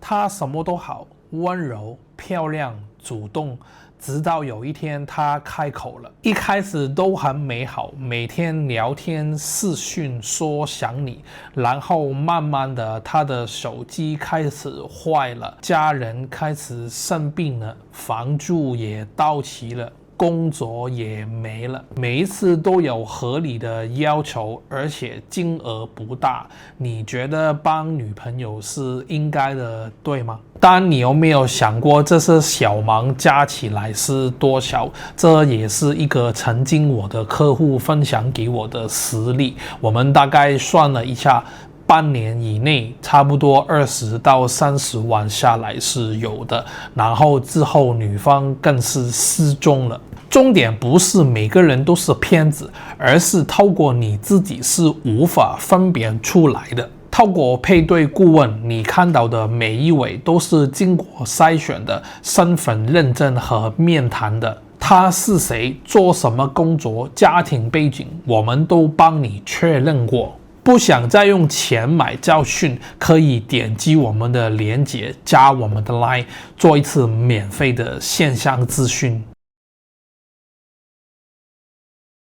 她什么都好，温柔、漂亮、主动。直到有一天她开口了，一开始都很美好，每天聊天视讯说想你，然后慢慢的她的手机开始坏了，家人开始生病了，房租也到期了，工作也没了，每一次都有合理的要求，而且金额不大。你觉得帮女朋友是应该的，对吗？但你有没有想过，这些小忙加起来是多少？这也是一个曾经我的客户分享给我的实例。我们大概算了一下，半年以内差不多20到30万下来是有的，然后之后女方更是失踪了。重点不是每个人都是骗子，而是透过你自己是无法分辨出来的。透过配对顾问，你看到的每一位都是经过筛选的，身份认证和面谈的。他是谁，做什么工作，家庭背景，我们都帮你确认过。不想再用钱买教训，可以点击我们的链接，加我们的 LINE， 做一次免费的线上咨询。